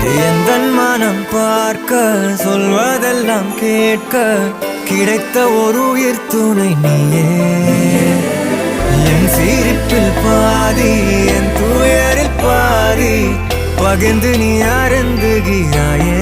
எந்தன் மனம் பார்க்க சொல்வதெல்லாம் கேட்க கிடைத்த ஒரு உயிர் துணை நீயே. என் சிரிப்பில் பாதி என் துயரில் பாதி பகிர்ந்து நீ அருந்துகிறாயே.